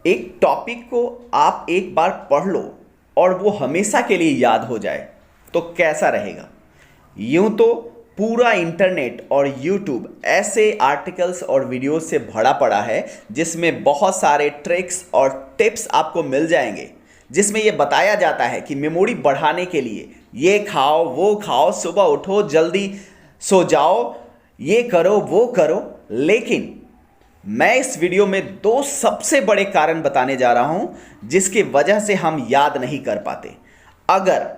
एक टॉपिक को आप एक बार पढ़ लो और वो हमेशा के लिए याद हो जाए तो कैसा रहेगा। यूं तो पूरा इंटरनेट और यूट्यूब ऐसे आर्टिकल्स और वीडियोस से भरा पड़ा है जिसमें बहुत सारे ट्रिक्स और टिप्स आपको मिल जाएंगे, जिसमें ये बताया जाता है कि मेमोरी बढ़ाने के लिए ये खाओ वो खाओ, सुबह उठो जल्दी सो जाओ, ये करो वो करो। लेकिन मैं इस वीडियो में दो सबसे बड़े कारण बताने जा रहा हूं जिसकी वजह से हम याद नहीं कर पाते। अगर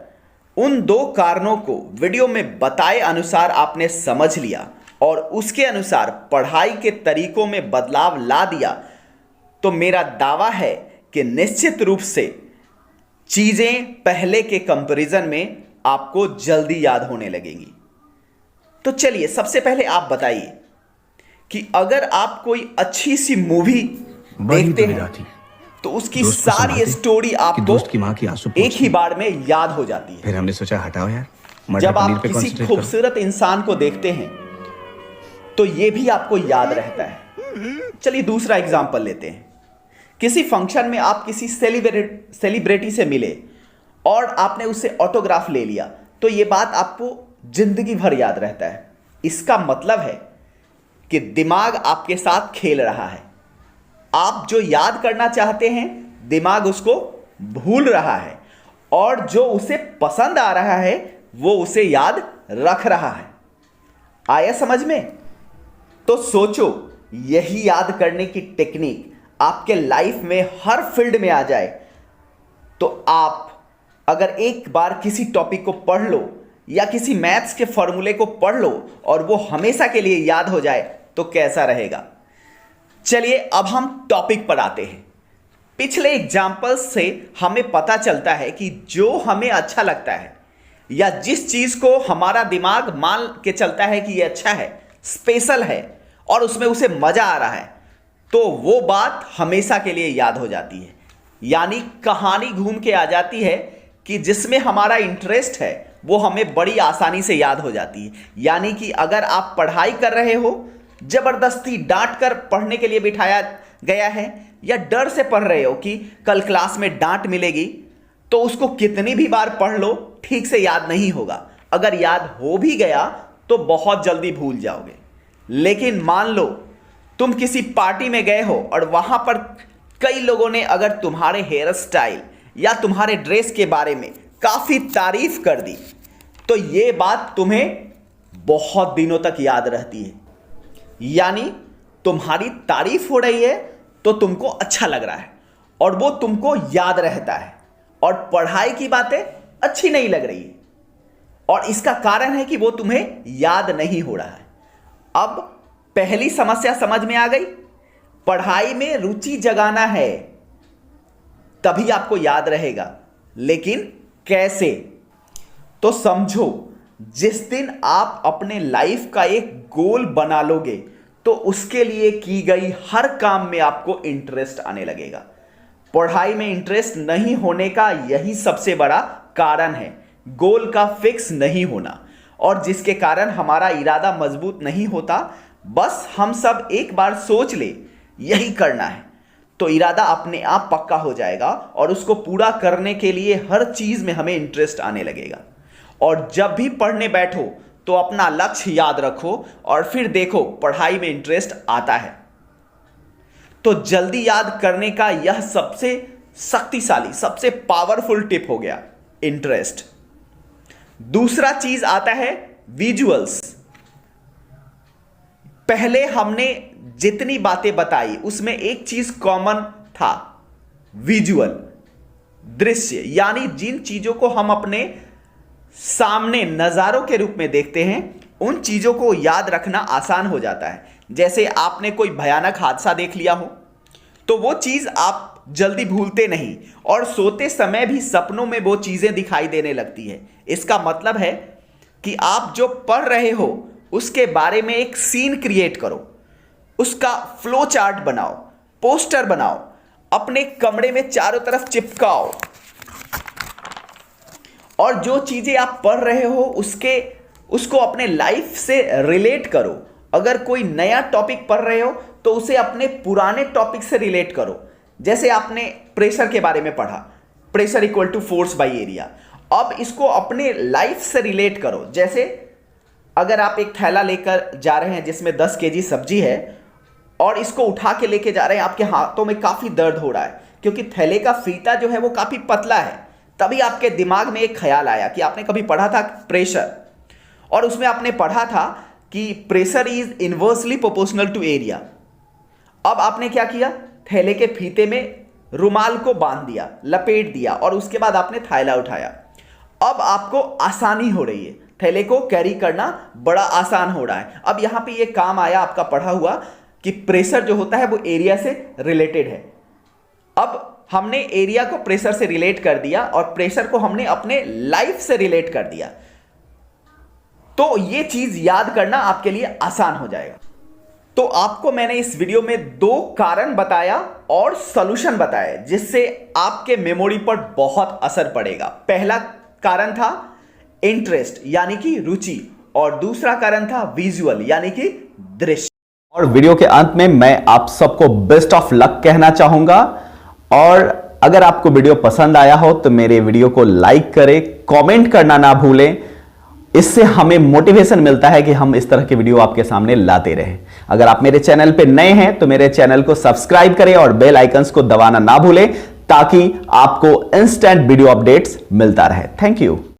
उन दो कारणों को वीडियो में बताए अनुसार आपने समझ लिया और उसके अनुसार पढ़ाई के तरीकों में बदलाव ला दिया तो मेरा दावा है कि निश्चित रूप से चीजें पहले के कंपैरिजन में आपको जल्दी याद होने लगेंगी। तो चलिए सबसे पहले आप बताइए कि अगर आप कोई अच्छी सी मूवी देखते हैं तो उसकी सारी स्टोरी आपको दोस्त की माँ की आंसू एक ही बार में याद हो जाती है। फिर हमने सोचा हटाओ यार, मटर जब पनीर आप पे किसी concentrate करो। खूबसूरत इंसान को देखते हैं तो यह भी आपको याद रहता है। चलिए दूसरा एग्जांपल लेते हैं। किसी फंक्शन में आप किसी सेलिब्रिटी से मिले और आपने उससे ऑटोग्राफ ले लिया तो यह बात आपको जिंदगी भर याद रहता है। इसका मतलब है कि दिमाग आपके साथ खेल रहा है। आप जो याद करना चाहते हैं दिमाग उसको भूल रहा है और जो उसे पसंद आ रहा है वो उसे याद रख रहा है। आया समझ में? तो सोचो यही याद करने की टेक्निक आपके लाइफ में हर फील्ड में आ जाए तो आप अगर एक बार किसी टॉपिक को पढ़ लो या किसी मैथ्स के फॉर्मूले को पढ़ लो और वो हमेशा के लिए याद हो जाए तो कैसा रहेगा। चलिए अब हम टॉपिक पर आते हैं। पिछले एग्जाम्पल्स से हमें पता चलता है कि जो हमें अच्छा लगता है या जिस चीज को हमारा दिमाग मान के चलता है कि ये अच्छा है, स्पेशल है और उसमें उसे मजा आ रहा है तो वो बात हमेशा के लिए याद हो जाती है। यानी कहानी घूम के आ जाती है कि जिसमें हमारा इंटरेस्ट है वो हमें बड़ी आसानी से याद हो जाती है। यानी कि अगर आप पढ़ाई कर रहे हो, जबरदस्ती डांट कर पढ़ने के लिए बिठाया गया है या डर से पढ़ रहे हो कि कल क्लास में डांट मिलेगी, तो उसको कितनी भी बार पढ़ लो ठीक से याद नहीं होगा। अगर याद हो भी गया तो बहुत जल्दी भूल जाओगे। लेकिन मान लो तुम किसी पार्टी में गए हो और वहां पर कई लोगों ने अगर तुम्हारे हेयर स्टाइल या तुम्हारे ड्रेस के बारे में काफी तारीफ कर दी तो यह बात तुम्हें बहुत दिनों तक याद रहती है। यानी तुम्हारी तारीफ हो रही है तो तुमको अच्छा लग रहा है और वो तुमको याद रहता है और पढ़ाई की बातें अच्छी नहीं लग रही है और इसका कारण है कि वो तुम्हें याद नहीं हो रहा है। अब पहली समस्या समझ में आ गई। पढ़ाई में रुचि जगाना है तभी आपको याद रहेगा, लेकिन कैसे? तो समझो, जिस दिन आप अपने लाइफ का एक गोल बना लोगे तो उसके लिए की गई हर काम में आपको इंटरेस्ट आने लगेगा। पढ़ाई में इंटरेस्ट नहीं होने का यही सबसे बड़ा कारण है, गोल का फिक्स नहीं होना, और जिसके कारण हमारा इरादा मजबूत नहीं होता। बस हम सब एक बार सोच ले यही करना है तो इरादा अपने आप पक्का हो जाएगा और उसको पूरा करने के लिए हर चीज में हमें इंटरेस्ट आने लगेगा। और जब भी पढ़ने बैठो तो अपना लक्ष्य याद रखो और फिर देखो पढ़ाई में इंटरेस्ट आता है। तो जल्दी याद करने का यह सबसे शक्तिशाली, सबसे पावरफुल टिप हो गया, इंटरेस्ट। दूसरा चीज आता है विजुअल्स। पहले हमने जितनी बातें बताई उसमें एक चीज कॉमन था, विजुअल, दृश्य। यानी जिन चीजों को हम अपने सामने नजारों के रूप में देखते हैं उन चीजों को याद रखना आसान हो जाता है। जैसे आपने कोई भयानक हादसा देख लिया हो तो वो चीज आप जल्दी भूलते नहीं और सोते समय भी सपनों में वो चीजें दिखाई देने लगती है। इसका मतलब है कि आप जो पढ़ रहे हो उसके बारे में एक सीन क्रिएट करो, उसका फ्लो चार्ट बनाओ, पोस्टर बनाओ, अपने कमरे में चारों तरफ चिपकाओ और जो चीजें आप पढ़ रहे हो उसको अपने लाइफ से रिलेट करो। अगर कोई नया टॉपिक पढ़ रहे हो तो उसे अपने पुराने टॉपिक से रिलेट करो। जैसे आपने प्रेशर के बारे में पढ़ा, pressure equal to force by area. अब इसको अपने लाइफ से रिलेट करो। जैसे अगर आप एक थैला लेकर जा रहे हैं जिसमें 10 केजी सब्जी है और इसको उठा के लेके जा रहे हैं, आपके हाथों में काफी दर्द हो रहा है क्योंकि थैले का फीता जो है वो काफी पतला है। तभी आपके दिमाग में एक ख्याल आया कि आपने कभी पढ़ा था प्रेशर, और उसमें आपने पढ़ा था कि pressure is inversely proportional to area. अब आपने क्या किया, थैले के फीते में रुमाल को बांध दिया, लपेट दिया, और उसके बाद आपने थैला उठाया। अब आपको आसानी हो रही है, थैले को कैरी करना बड़ा आसान हो रहा है। अब यहां पे ये काम आया आपका पढ़ा हुआ कि प्रेशर जो होता है वो एरिया से रिलेटेड है। अब हमने एरिया को प्रेशर से रिलेट कर दिया और प्रेशर को हमने अपने लाइफ से रिलेट कर दिया, तो ये चीज याद करना आपके लिए आसान हो जाएगा। तो आपको मैंने इस वीडियो में 2 कारण बताया और सॉल्यूशन बताया जिससे आपके मेमोरी पर बहुत असर पड़ेगा। पहला कारण था इंटरेस्ट यानी कि रुचि, और दूसरा कारण था विजुअल यानी कि दृश्य। और वीडियो के अंत में मैं आप सबको बेस्ट ऑफ लक कहना चाहूंगा, और अगर आपको वीडियो पसंद आया हो तो मेरे वीडियो को लाइक करें, कमेंट करना ना भूलें। इससे हमें मोटिवेशन मिलता है कि हम इस तरह के वीडियो आपके सामने लाते रहें। अगर आप मेरे चैनल पे नए हैं तो मेरे चैनल को सब्सक्राइब करें और बेल आइकन्स को दबाना ना भूलें ताकि आपको इंस्टेंट वीडियो अपडेट्स मिलता रहे। Thank you.